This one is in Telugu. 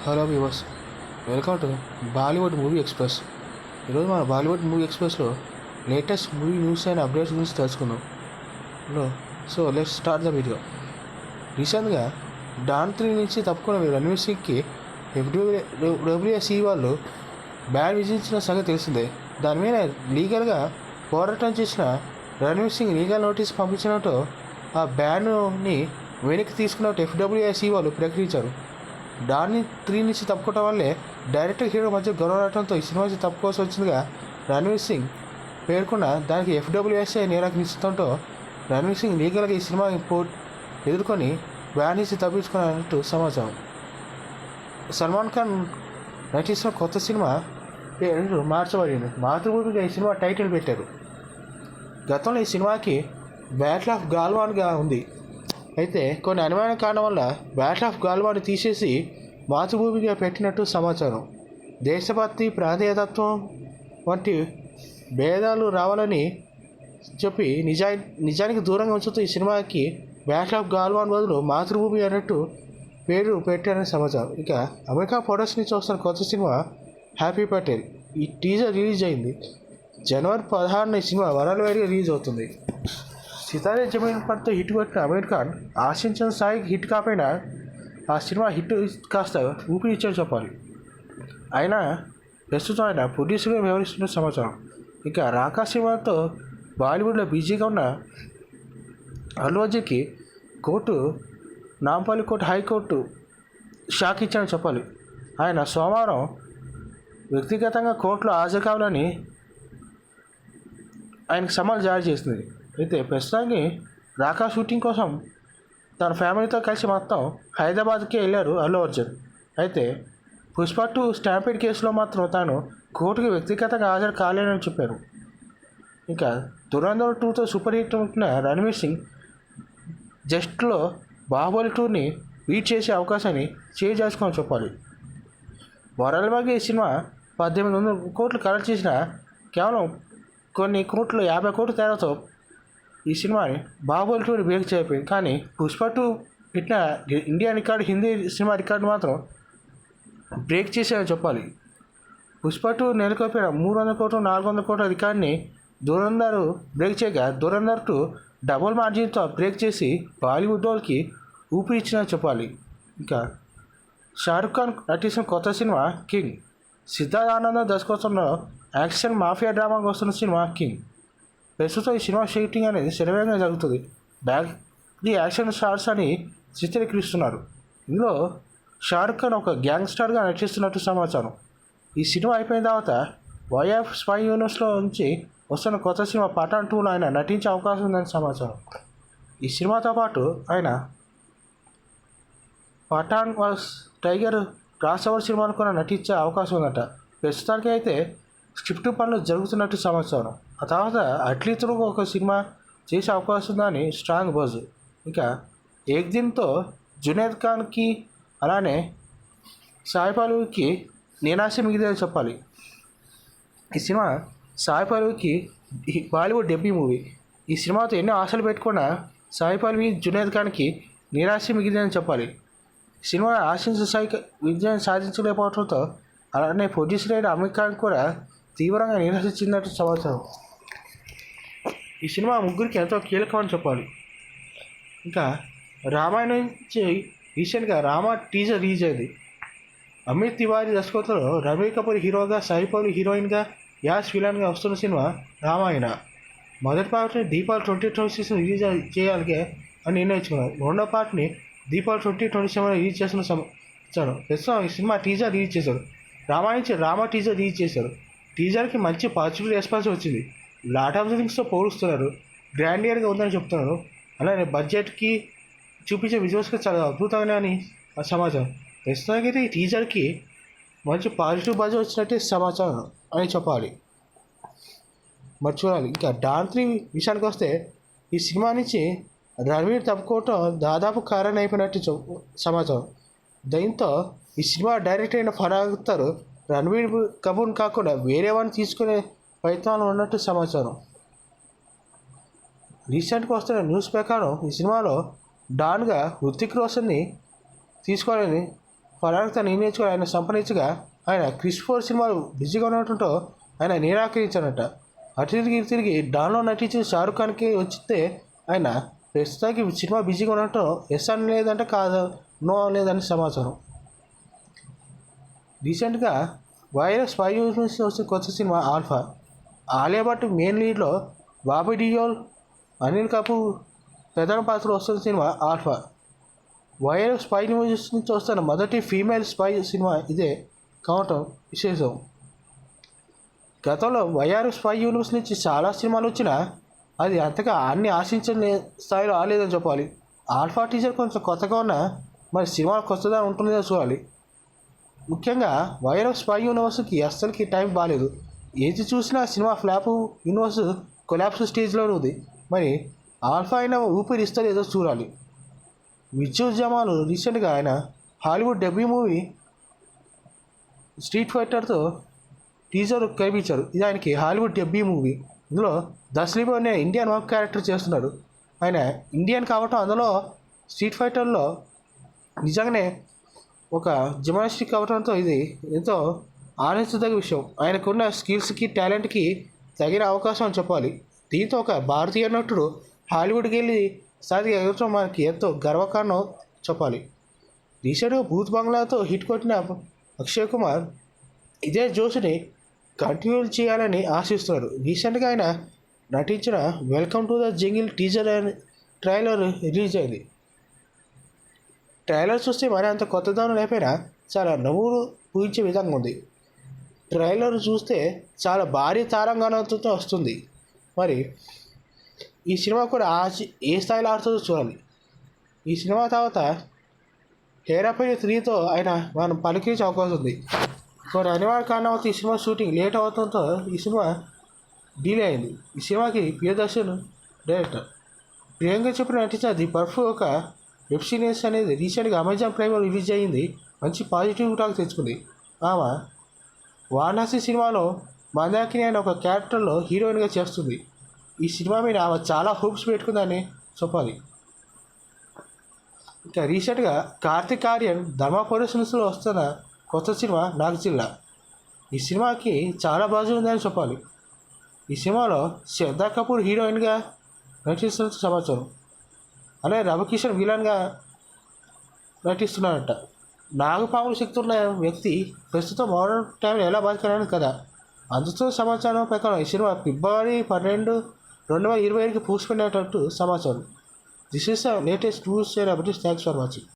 Hello viewers, welcome to Bollywood movie express. ఈరోజు మన బాలీవుడ్ మూవీ ఎక్స్ప్రెస్లో latest movie news and updates గురించి తెలుసుకుందాం. So let's start the video. రీసెంట్గా డాన్ 3 నుంచి తప్పుకున్న రణ్వీర్ సింగ్కి డబ్ల్యూఎస్ఈ వాళ్ళు బ్యాన్ విధించిన సంగతి తెలిసిందే. దాని మీద లీగల్గా పోరాటం చేసిన రణ్వీర్ సింగ్ లీగల్ నోటీస్ పంపించినట్టు ఆ బ్యాన్ని వెనక్కి తీసుకున్నట్టు ఎఫ్డబ్ల్యూఎస్ఈ వాళ్ళు ప్రకటించారు. డాన్ 3 నుంచి తప్పుకోవడం వల్లే డైరెక్టర్ హీరో మధ్య గొడవ రావడంతో ఈ సినిమా నుంచి తప్పుకోవాల్సి వచ్చిందిగా రణ్వీర్ సింగ్ పేర్కొన్న దానికి ఎఫ్డబ్ల్యూఎస్ఏ నిరాకరించడంతో రణ్వీర్ సింగ్ లీగల్గా ఈ సినిమా ఎదుర్కొని బ్యాన్ నుంచి తప్పించుకున్నట్టు సమాచారం. సల్మాన్ ఖాన్ నటిస్తున్న కొత్త సినిమా పేరు మార్చబడింది. మాతృభూమిగా ఈ సినిమా టైటిల్ పెట్టారు. గతంలో ఈ సినిమాకి బ్యాటిల్ ఆఫ్ గాల్వాన్గా ఉంది. అయితే కొన్ని అనుమాన కారణం వల్ల బ్యాటిల్ ఆఫ్ గాల్వాన్ని తీసేసి మాతృభూమిగా పెట్టినట్టు సమాచారం. దేశభక్తి, ప్రాంతీయతత్వం వంటి భేదాలు రావాలని చెప్పి నిజానికి దూరంగా ఉంచుతూ ఈ సినిమాకి బ్యాటిల్ ఆఫ్ గాల్వాన్ బదులు మాతృభూమి అన్నట్టు పేరు పెట్టారని సమాచారం. ఇక అమెరికా ప్రొడక్ట్స్ నుంచి వస్తున్న కొత్త సినిమా హ్యాపీ పటేల్ ఈ టీజర్ రిలీజ్ అయింది. జనవరి 16న ఈ సినిమా వరల్డ్ వైడ్గా రిలీజ్ అవుతుంది. సితారే జమీన్ పర్తో హిట్ కొట్టిన అమీర్ ఖాన్ ఆశించిన స్థాయికి హిట్ కాకపోయినా ఆ సినిమా హిట్ కాస్త ఊపిరి ఇచ్చాడు చెప్పాలి. అయినా ప్రస్తుతం ఆయన ప్రొడ్యూసర్గా వ్యవహరిస్తున్న సమాచారం. ఇక రాకా సినిమాతో బాలీవుడ్లో బిజీగా ఉన్న అల్లు అర్జున్కి నాంపల్లి కోర్టు హైకోర్టు షాక్ ఇచ్చాడని చెప్పాలి. ఆయన సోమవారం వ్యక్తిగతంగా కోర్టులో హాజరు కావాలని ఆయనకు సమన్లు జారీ చేసింది. అయితే ప్రస్తుతానికి రాకా షూటింగ్ కోసం తన ఫ్యామిలీతో కలిసి మొత్తం హైదరాబాద్కి వెళ్ళారు అల్లు అర్జున్. అయితే పుష్ప 2 స్టాంపీడ్ కేసులో మాత్రం తాను కోర్టుకు వ్యక్తిగతంగా హాజరు కాలేనని చెప్పారు. ఇక దురంధర్ 2తో సూపర్ హిట్ ఉంటున్న రణ్వీర్ సింగ్ జస్ట్లో బాహుబలి 2ని బీట్ చేసే అవకాశాన్ని చేజార్చుకోని చెప్పాలి. వరల్డ్ వైడ్గా ఈ సినిమా 1800 కోట్లు కలెక్ట్ చేసిన కేవలం కొన్ని కోట్లు 50 కోట్ల తేడాతో ఈ సినిమాని బాహుబలి 2ని బ్రేక్ చేయకపోయింది. కానీ పుష్ప 2 పెట్టిన India record, Hindi cinema record మాత్రం బ్రేక్ చేసేదని చెప్పాలి. పుష్ప 2 నెలకొల్పిన 300 కోట్లు 400 కోట్ల రికార్డుని దురంధర్ బ్రేక్ చేయగా దురంధర్ 2 డబుల్ మార్జిన్తో బ్రేక్ చేసి బాలీవుడ్ వాళ్ళకి ఊపిరి ఇచ్చిందని చెప్పాలి. ఇంకా షారుఖ్ ఖాన్ నటిస్తున్న కొత్త సినిమా కింగ్. సిద్ధార్థ్ ఆనంద్ దర్శకత్వంలో యాక్షన్ మాఫియా డ్రామాగా వస్తున్న సినిమా కింగ్. ప్రస్తుతం ఈ సినిమా షూటింగ్ అనేది శరవేగంగా జరుగుతుంది. ది యాక్షన్ స్టార్స్ అని చిత్రీకరిస్తున్నారు. ఇందులో షారుఖ్ ఖాన్ ఒక గ్యాంగ్స్టర్గా నటిస్తున్నట్టు సమాచారం. ఈ సినిమా అయిపోయిన తర్వాత వైఎఫ్ స్పై యూనివర్స్లో నుంచి వస్తున్న కొత్త సినిమా పఠాన్ 2లో ఆయన నటించే అవకాశం ఉందని సమాచారం. ఈ సినిమాతో పాటు ఆయన Pathaan versus Tiger crossover సినిమాను కూడా నటించే అవకాశం ఉందట. ప్రస్తుతానికి అయితే స్క్రిప్ట్ పనులు జరుగుతున్నట్టు సమాచారం. ఆ తర్వాత అట్లీతో ఒక సినిమా చేసే అవకాశం ఉందని స్ట్రాంగ్ బజ్. ఇంకా ఏక్ దిన్తో జునేద్ ఖాన్కి అలానే సాయి పల్లవికి నిరాశ మిగిలిందని చెప్పాలి. ఈ సినిమా సాయి పల్లవికి బాలీవుడ్ డెబ్యూ మూవీ. ఈ సినిమాతో ఎన్నో ఆశలు పెట్టుకున్న సాయి పల్లవి, జునేద్ ఖాన్కి నిరాశ మిగిలిందని చెప్పాలి. సినిమా ఆశించిన స్థాయికి విజయం సాధించలేకపోవడంతో అలానే ప్రొడ్యూసర్ అయిన అమీర్ ఖాన్ కూడా తీవ్రంగా నిరాశించినట్టు సమాచారం. ఈ సినిమా ముగ్గురికి ఎంతో కీలకమని చెప్పాలి. ఇంకా రామాయణం నుంచి రీసెంట్గా రామా టీజర్ రిలీజ్ అయింది. అమిత్ తివారీ దర్శకత్వంలో రణబీర్ కపూర్ హీరోగా, సాయి పల్లవి హీరోయిన్గా, యాష్ విలన్గా వస్తున్న సినిమా రామాయణ. మొదటి పార్ట్ని దీపావళి 2026 రిలీజ్ చేయాలి అని నిర్ణయించుకున్నారు. రెండో పార్ట్ని దీపావళి 2027 రిలీజ్ చేస్తున్న సమాచారం. ప్రస్తుతం ఈ సినిమా టీజర్ రిలీజ్ చేశారు. రామా టీజర్ రిలీజ్ చేశారు. టీజర్కి మంచి పాజిటివ్ రెస్పాన్స్ వచ్చింది. లాట్ ఆఫ్ ది థింగ్స్తో పోలుస్తున్నారు. గ్రాండియర్గా ఉందని చెప్తున్నారు. అలానే బడ్జెట్కి చూపించే విజువల్స్కి చాలా అద్భుతంగా అని సమాచారం. ప్రస్తుతానికి అయితే ఈ టీజర్కి మంచి పాజిటివ్ బజ్ వచ్చినట్టే సమాచారం అని చెప్పాలి. మరి చూడాలి. ఇంకా డాన్ 3 విషయానికి వస్తే ఈ సినిమా నుంచి రణ్వీర్ తప్పుకోవటం దాదాపు కారణం అయిపోయినట్టు సమాచారం. దీంతో ఈ సినిమా డైరెక్టర్ అయిన ఫరాగ్ అఖ్తర్ రణ్వీర్ కపూర్ కాకుండా వేరే వాడిని తీసుకునే ప్రయత్నాలు ఉన్నట్టు సమాచారం. రీసెంట్గా వస్తున్న న్యూస్ ప్రకారం ఈ సినిమాలో డాన్గా హృతిక్ రోషన్ని తీసుకోవాలని ఫలానికి తను నిర్ణయించుకొని ఆయన సంపాదించగా ఆయన క్రిష్ 4 సినిమాలు బిజీగా ఉండటంతో ఆయన నిరాకరించాడట. అటు తిరిగి డాన్లో నటించిన షారుఖ్ ఖాన్కి వచ్చితే ఆయన ప్రస్తుతానికి సినిమా బిజీగా ఉండటంతో ఎస్ అని లేదంటే కాదు, నో లేదని సమాచారం. రీసెంట్గా వైరస్ 5 నుంచి వచ్చిన కొత్త సినిమా ఆల్ఫా. ఆలియా భట్ మెయిన్ లీడ్లో, బాబీ డియోల్, అనిల్ కపూర్ ప్రధాన పాత్రలో వస్తున్న సినిమా ఆల్ఫా. వైరస్ 5 న్యూస్ నుంచి వస్తున్న మొదటి ఫీమేల్ స్పై సినిమా ఇదే కావటం విశేషం. గతంలో వైఆర్ఎస్ 5 యూనివర్స్ నుంచి చాలా సినిమాలు వచ్చినా అది అంతగా అన్ని ఆశించిన స్థాయిలో ఆలేదని చెప్పాలి. ఆల్ఫా టీజర్ కొంచెం కొత్తగా ఉన్నా మరి సినిమా కొత్తగా ఉంటుందో చూడాలి. ముఖ్యంగా వైరస్ 5 యూనివర్స్కి అస్సలకి టైం బాగాలేదు. ఏది చూసినా సినిమా ఫ్లాప్, యూనివర్స్ కొలాప్స్ స్టేజ్లో ఉంది. మరి ఆల్ఫా అయినా ఊపిరి ఇస్తలేదో చూడాలి. విద్యుత్ జమాల్ రీసెంట్గా ఆయన హాలీవుడ్ డెబ్యూ మూవీ స్ట్రీట్ ఫైటర్తో టీజర్ కనిపించారు. ఇది ఆయనకి హాలీవుడ్ డెబ్యూ మూవీ. ఇందులో దస్లీబ్ అనే ఇండియన్ మాక్ క్యారెక్టర్ చేస్తున్నాడు. ఆయన ఇండియన్ కావటం అందులో స్ట్రీట్ ఫైటర్లో నిజంగానే ఒక జిమ్నాస్టిక్ అవడంతో ఇది ఎంతో ఆనందించదగ్గ విషయం. ఆయనకున్న స్కిల్స్కి, టాలెంట్కి తగిన అవకాశం అని చెప్పాలి. దీంతో ఒక భారతీయ నటుడు హాలీవుడ్కి వెళ్ళి ఎగరటం మనకి ఎంతో గర్వకారణం చెప్పాలి. రీసెంట్గా భూత్ బంగ్లాతో హిట్ కొట్టిన అక్షయ్ కుమార్ ఇదే జోష్ని కంటిన్యూ చేయాలని ఆశిస్తున్నారు. రీసెంట్గా ఆయన నటించిన welcome to the jungle teaser and trailer release అయింది. ట్రైలర్ చూస్తే మరి అంత కొత్తదనం లేకపోయినా చాలా నవ్వులు పూయించే విధంగా ఉంది. ట్రైలర్ చూస్తే చాలా భారీ తారంగాణతో వస్తుంది. మరి ఈ సినిమా కూడా ఏ స్థాయిలో ఆడుతుందో చూడాలి. ఈ సినిమా తర్వాత హేరాపల్లి 3తో ఆయన మనం పలికించే అవకాశం ఉంది. కొన్ని అనివార్య కారణాలతో ఈ సినిమా షూటింగ్ లేట్ అవడంతో ఈ సినిమా డిలే అయింది. ఈ సినిమాకి ప్రియదర్శన్ డైరెక్టర్. ప్రియాంక చోప్రా నటించిన ది పర్ఫ్ ఒక వెబ్ సిరీస్ అనేది రీసెంట్గా అమెజాన్ ప్రైమ్లో రిలీజ్ అయ్యింది. మంచి పాజిటివ్ టాక్ తెచ్చుకుంది. ఆమె వారణాసి సినిమాలో మందాకిని అనే ఒక క్యారెక్టర్లో హీరోయిన్గా చేస్తుంది. ఈ సినిమా మీద ఆమె చాలా హోప్స్ పెట్టుకుందని చెప్పాలి. ఇంకా రీసెంట్గా కార్తిక్ ఆర్యన్ ధర్మ ప్రొడక్షన్స్లో వస్తున్న కొత్త సినిమా నాగజిల్లా. ఈ సినిమాకి చాలా బాగా ఉందని చెప్పాలి. ఈ సినిమాలో శ్రద్ధా కపూర్ హీరోయిన్గా నటిస్తున్న సమాచారం. అలాగే రవికిషన్ విలన్గా నటిస్తున్నాడంట. నాగపాముల శక్తి ఉన్న వ్యక్తి ప్రస్తుతం మోడర్న్ టైంలో ఎలా బతకడానికి కదా. అందుతున్న సమాచారం ప్రకారం ఈ సినిమా ఫిబ్రవరి 12, 2025కి పూసిపోయినట్టు సమాచారం. This is the latest news and updates. Thanks for watching.